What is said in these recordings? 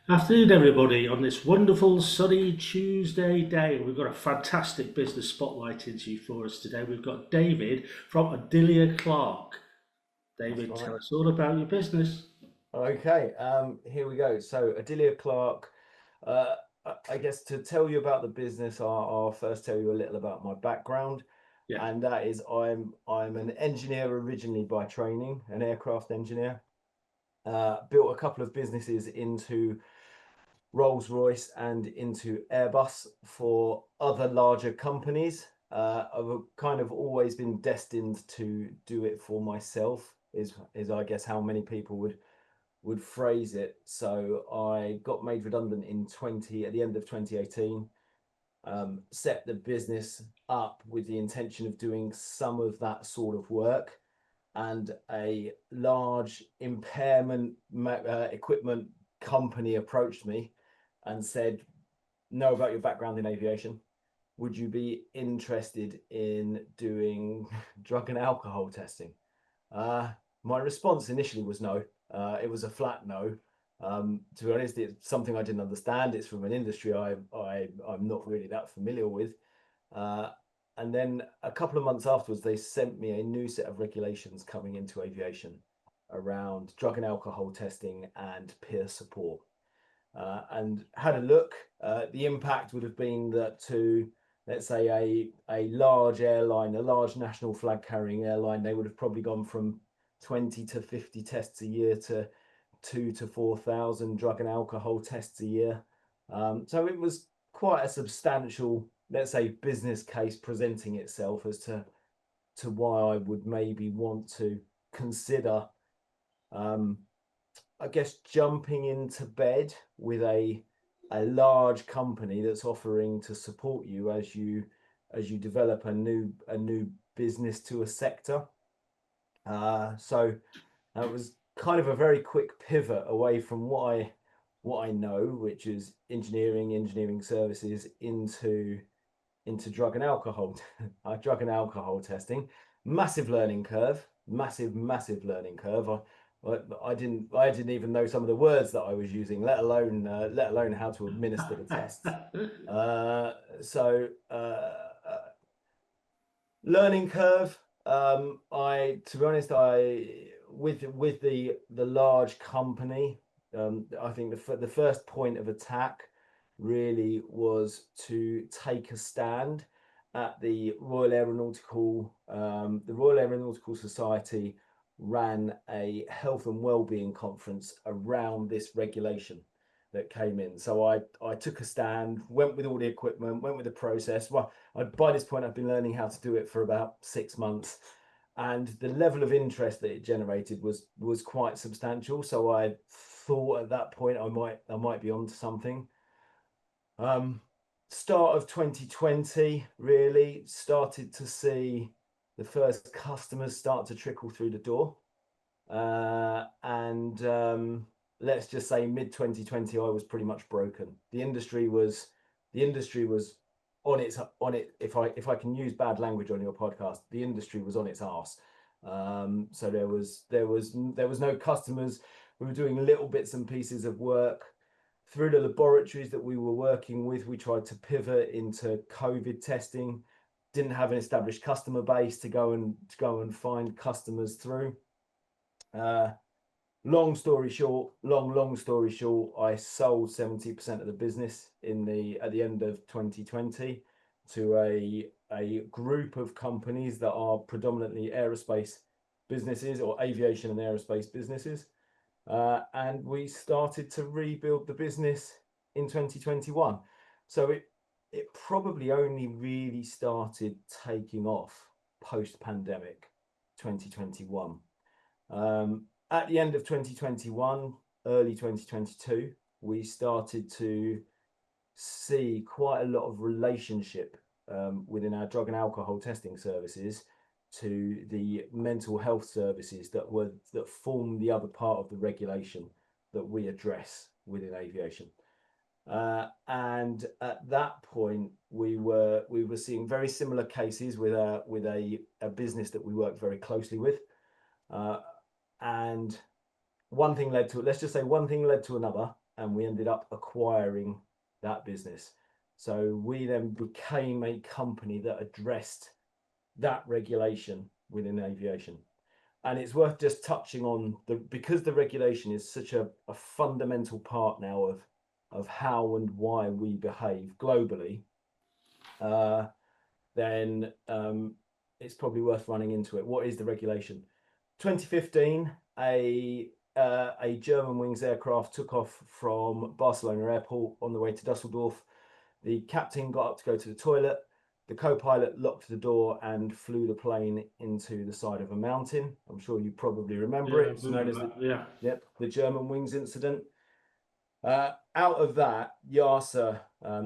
Afternoon, everybody, on this wonderful sunny Tuesday day. We've got a fantastic business spotlight interview for us today. We've got David from OdiliaClark. That's David, right. tell us all about your business. Okay, here we go. So, OdiliaClark, I guess to tell you about the business, I'll first tell you a little about my background, Yeah, and that is I'm an engineer originally by training, an aircraft engineer. Built a couple of businesses into Rolls-Royce and into Airbus for other larger companies. I've kind of always been destined to do it for myself, is I guess how many people would phrase it. So I got made redundant at the end of 2018, set the business up with the intention of doing some of that sort of work. And a large impairment equipment company approached me and said, know about your background in aviation. Would you be interested in doing drug and alcohol testing? Uh, my response initially was no. It was a flat no. To be honest, it's something I didn't understand. It's from an industry I'm not really that familiar with. Uh, and then a couple of months afterwards, they sent me a new set of regulations coming into aviation around drug and alcohol testing and peer support. And had a look. The impact would have been that to, let's say, a large airline, a large national flag carrying airline, they would have probably gone from 20 to 50 tests a year to 2 to 4 thousand drug and alcohol tests a year. So it was quite a substantial, let's say, business case presenting itself as to why I would maybe want to consider um, I guess jumping into bed with a large company that's offering to support you as you develop a new business to a sector. So that was kind of a very quick pivot away from what I know, which is engineering services into drug and alcohol drug and alcohol testing. Massive learning curve, massive learning curve. I didn't even know some of the words that I was using, let alone how to administer the tests. Uh, so learning curve. I to be honest, I with the large company, I think the first point of attack really was to take a stand at the Royal Aeronautical Society ran a health and wellbeing conference around this regulation that came in. So I took a stand, went with all the equipment, went with the process. Well, by this point I've been learning how to do it for about 6 months, and the level of interest that it generated was quite substantial. So I thought at that point I might be onto something. Um, Start of 2020 really started to see the first customers start to trickle through the door. And let's just say mid 2020, I was pretty much broken. The industry was on it. If I can use bad language on your podcast, the industry was on its arse. So there was no customers. We were doing little bits and pieces of work through the laboratories that we were working with. We tried to pivot into COVID testing. Didn't have an established customer base to go and find customers through. Uh, long story short, I sold 70% of the business at the end of 2020 to a group of companies that are predominantly aerospace businesses or aviation and aerospace businesses. And we started to rebuild the business in 2021. So it probably only really started taking off post pandemic 2021. At the end of 2021, early 2022, we started to see quite a lot of relationship within our drug and alcohol testing services to the mental health services that form the other part of the regulation that we address within aviation. And at that point, we were seeing very similar cases with a business that we work very closely with. Uh, and one thing led to, let's just say one thing led to another. and we ended up acquiring that business. So we then became a company that addressed that regulation within aviation. And it's worth just touching on because the regulation is such a fundamental part now of how and why we behave globally, then it's probably worth running into it. What is the regulation? 2015, a German wings aircraft took off from Barcelona airport on the way to Dusseldorf. The captain got up to go to the toilet. The co-pilot locked the door and flew the plane into the side of a mountain. I'm sure you probably remember Yeah, it. I It's known remember as that. Yeah. the German wings incident. Out of that, EASA,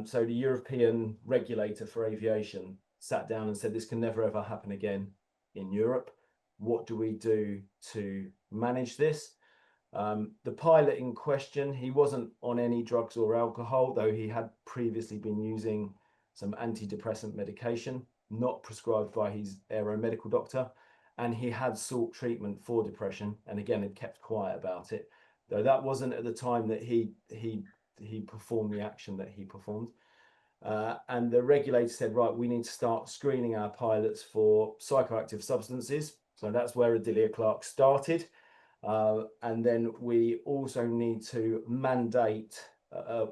so the European regulator for aviation, sat down and said, this can never ever happen again in Europe. What do we do to manage this? The pilot in question, he wasn't on any drugs or alcohol, though he had previously been using some antidepressant medication, not prescribed by his aeromedical doctor, and he had sought treatment for depression, and again, had kept quiet about it, though that wasn't at the time that he performed the action that he performed. And the regulator said, right, we need to start screening our pilots for psychoactive substances. So that's where OdiliaClark started. And then we also need to mandate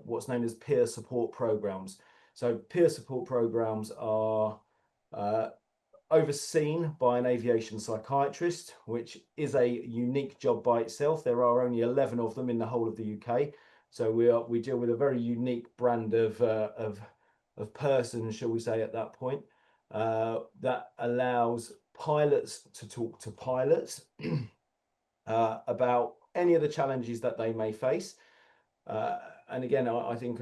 what's known as peer support programs. So peer support programs are overseen by an aviation psychiatrist, which is a unique job by itself. There are only 11 of them in the whole of the UK. So we deal with a very unique brand of person, shall we say, at that point, that allows pilots to talk to pilots about any of the challenges that they may face. And again, I think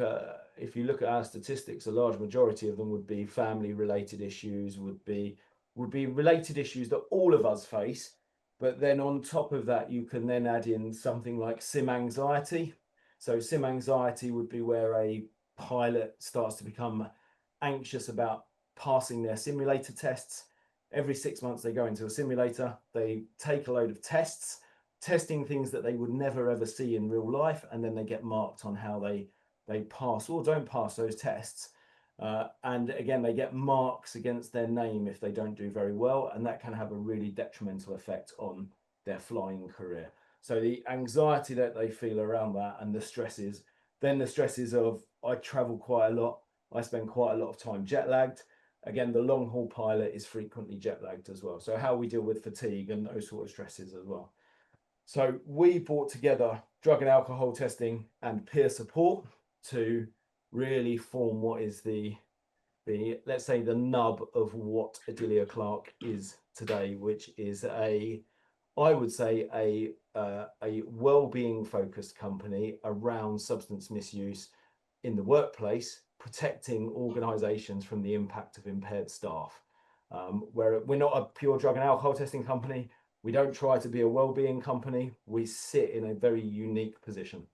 if you look at our statistics, a large majority of them would be family-related issues, would be related issues that all of us face. But then on top of that, you can then add in something like sim anxiety. So sim anxiety would be where a pilot starts to become anxious about passing their simulator tests. Every 6 months, they go into a simulator, they take a load of tests, testing things that they would never ever see in real life, and then they get marked on how they pass or don't pass those tests. And again, they get marks against their name if they don't do very well, and that can have a really detrimental effect on their flying career. So the anxiety that they feel around that, and the stresses, then the stresses of, I travel quite a lot, I spend quite a lot of time jet lagged. Again, the long haul pilot is frequently jet lagged as well. So how we deal with fatigue and those sort of stresses as well. So we brought together drug and alcohol testing and peer support to really form what is the let's say the nub of what OdiliaClark is today, which is I would say a well-being focused company around substance misuse in the workplace, protecting organisations from the impact of impaired staff. Where we're not a pure drug and alcohol testing company, we don't try to be a well-being company. We sit in a very unique position.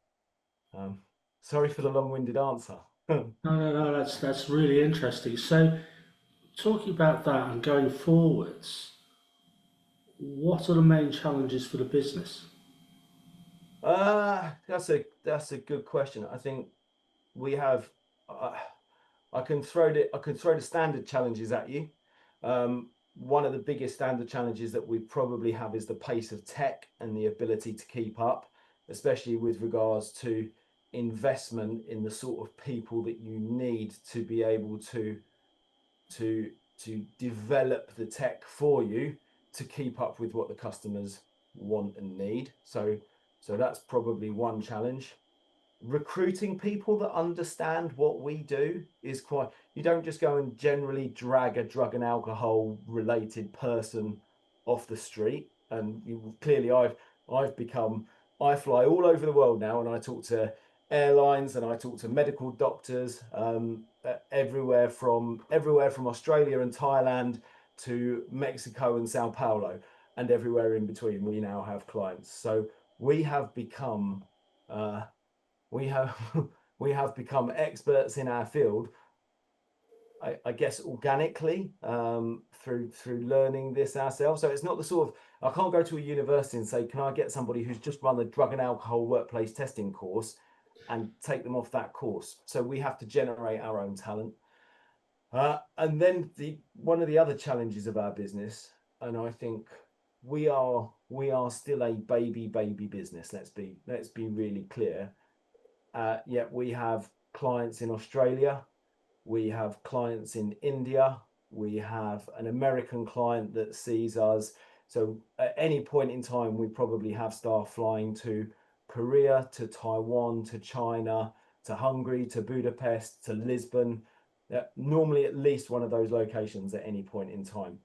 Sorry for the long-winded answer. No, that's really interesting. So, talking about that and going forwards, what are the main challenges for the business? That's a good question. I think we have. I can throw the standard challenges at you. One of the biggest standard challenges that we probably have is the pace of tech and the ability to keep up, especially with regards to investment in the sort of people that you need to be able to develop the tech for you to keep up with what the customers want and need. So that's probably one challenge. Recruiting people that understand what we do is quite, you don't just go and generally drag a drug and alcohol related person off the street. And clearly I fly all over the world now, and I talk to airlines and I talk to medical doctors, everywhere from Australia and Thailand to Mexico and Sao Paulo, and everywhere in between. We now have clients, so we have become we have we have become experts in our field. I guess organically, through learning this ourselves. So it's not the sort of, I can't go to a university and say, can I get somebody who's just run the drug and alcohol workplace testing course and take them off that course. So we have to generate our own talent. And then one of the other challenges of our business, and I think we are still a baby business. Let's be really clear. Yet we have clients in Australia, we have clients in India, we have an American client that sees us. So at any point in time, we probably have staff flying to Korea, to Taiwan, to China, to Hungary, to Budapest, to Lisbon. Normally at least one of those locations at any point in time.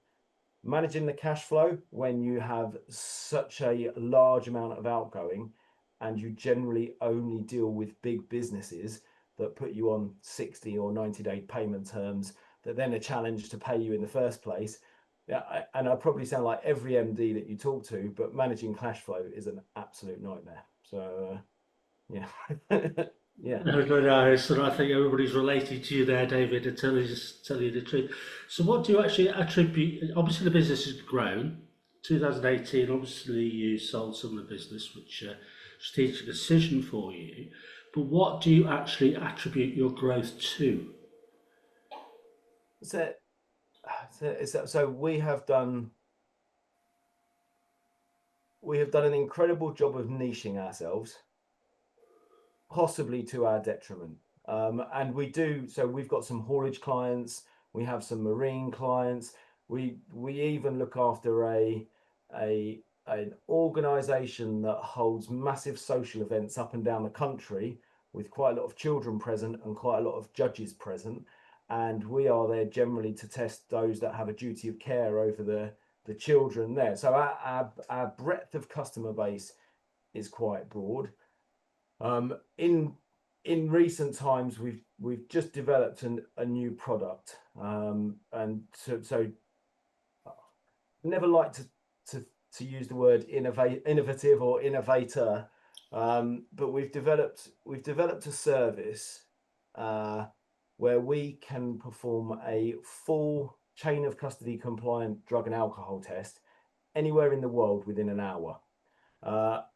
Managing the cash flow when you have such a large amount of outgoing and you generally only deal with big businesses that put you on 60 or 90-day payment terms that then are challenged to pay you in the first place. Yeah, and I probably sound like every MD that you talk to, but managing cash flow is an absolute nightmare. So yeah. Yeah. No, so I think everybody's related to you there, David, to tell you the truth. So what do you actually attribute? Obviously, the business has grown. 2018, obviously, you sold some of the business, which strategic decision for you. But what do you actually attribute your growth to? So, so we have done an incredible job of niching ourselves, possibly to our detriment. And we do, so we've got some haulage clients, we have some marine clients, we even look after an organization that holds massive social events up and down the country with quite a lot of children present and quite a lot of judges present. And we are there generally to test those that have a duty of care over the children there. So our breadth of customer base is quite broad. In recent times, we've just developed a new product, and so never like to use the word innovative or innovator, but we've developed a service where we can perform a full chain of custody compliant drug and alcohol test anywhere in the world within an hour.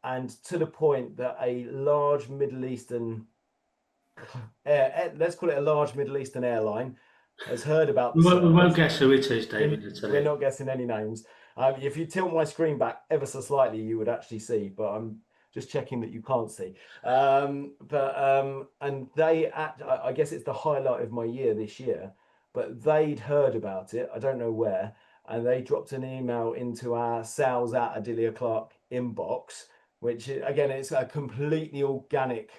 And to the point that a large Middle Eastern, let's call it a large Middle Eastern airline, has heard about the We won't service. guess who it is, David, to tell We're you. not guessing any names. If you tilt my screen back ever so slightly, you would actually see, but I'm just checking that you can't see. And I guess it's the highlight of my year this year, but they'd heard about it, I don't know where, and they dropped an email into our sales at OdiliaClark inbox, which again, it's a completely organic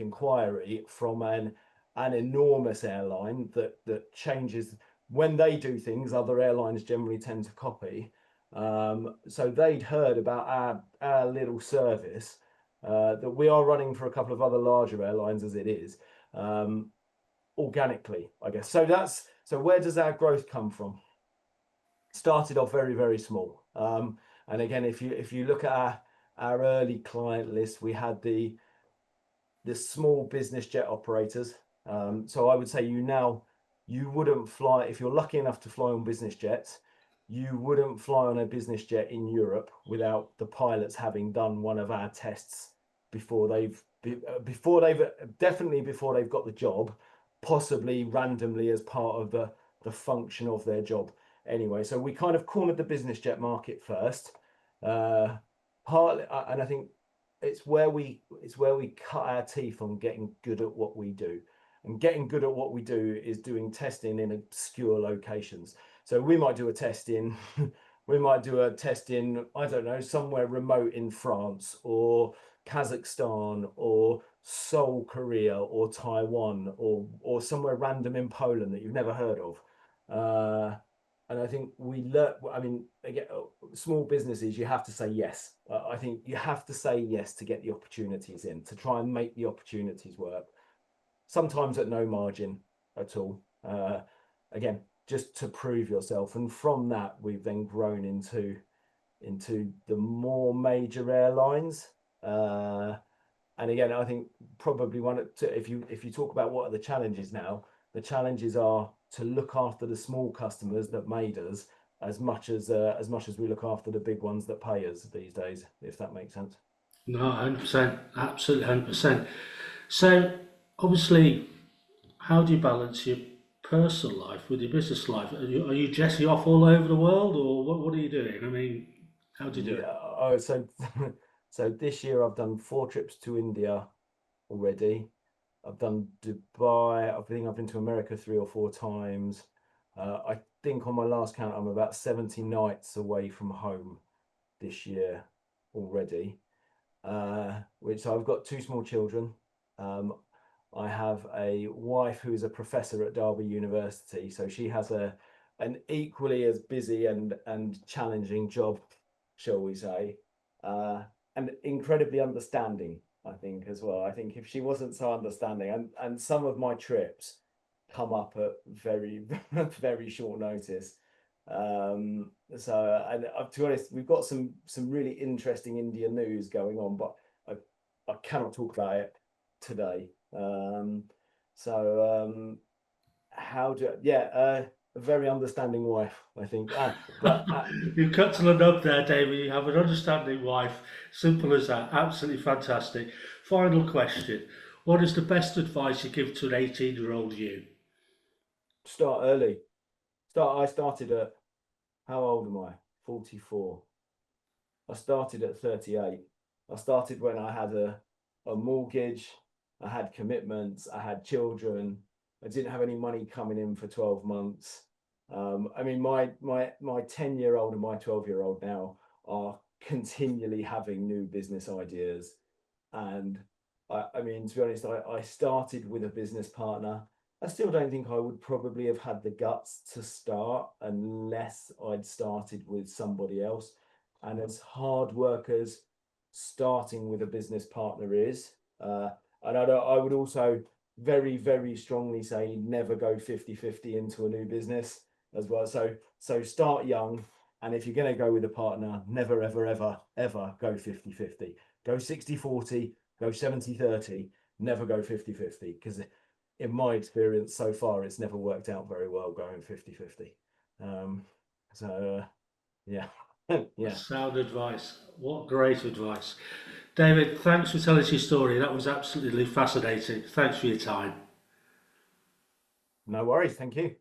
inquiry from an enormous airline that changes when they do things. Other airlines generally tend to copy. So they'd heard about our little service that we are running for a couple of other larger airlines as it is, organically, I guess. So where does our growth come from? Started off very, very small. And again, if you look at our early client list, we had the small business jet operators. So I would say you wouldn't fly, if you're lucky enough to fly on business jets, you wouldn't fly on a business jet in Europe without the pilots having done one of our tests before they've definitely before they've got the job, possibly randomly as part of the function of their job. Anyway, so we kind of cornered the business jet market first, partly, and I think it's where we cut our teeth on getting good at what we do. And getting good at what we do is doing testing in obscure locations. So we might do a test in I don't know, somewhere remote in France or Kazakhstan or Seoul, Korea or Taiwan or somewhere random in Poland that you've never heard of. And I think we learn, I mean, again, small businesses, you have to say yes. I think you have to say yes to get the opportunities in, to try and make the opportunities work. Sometimes at no margin at all. Again, just to prove yourself. And from that, we've then grown into the more major airlines. And again, I think probably if you talk about what are the challenges now, the challenges are to look after the small customers that made us as much as we look after the big ones that pay us these days, if that makes sense. No, 100%, absolutely 100%. So, obviously, how do you balance your personal life with your business life? Are you jetting off all over the world, or what are you doing? I mean, how do you do Yeah. it? Oh, so so this year I've done 4 trips to India already. I've done Dubai. I think I've been to America 3 or 4 times. I think on my last count, I'm about 70 nights away from home this year already. Which I've got 2 small children. Um, I have a wife who is a professor at Derby University, so she has an equally as busy and challenging job, shall we say, uh, and incredibly understanding. I think as well. I think if she wasn't so understanding, and some of my trips come up at very very short notice. And to be honest, we've got some really interesting India news going on, but I cannot talk about it today. So how do yeah, a very understanding wife, I think. But You cut to the nub there, David. You have an understanding wife. Simple as that. Absolutely fantastic. Final question. What is the best advice you give to an 18-year-old you? start early. Start. I started at how old am I? 44. I started at 38. I started when I had a mortgage, I had commitments, I had children. I didn't have any money coming in for 12 months. I mean, my 10-year-old and my 12-year-old now are continually having new business ideas. And I mean, to be honest, I started with a business partner. I still don't think I would probably have had the guts to start unless I'd started with somebody else. And as hard work as starting with a business partner is, and I would also very, very strongly say never go 50-50 into a new business as well. So start young. And if you're going to go with a partner, never, ever, ever, ever go 50-50. Go 60-40, go 70-30, never go 50-50. Because in my experience so far, it's never worked out very well going 50-50. Um, so, yeah. Yeah. Sound advice. What great advice. David, thanks for telling us your story. That was absolutely fascinating. Thanks for your time. No worries. Thank you.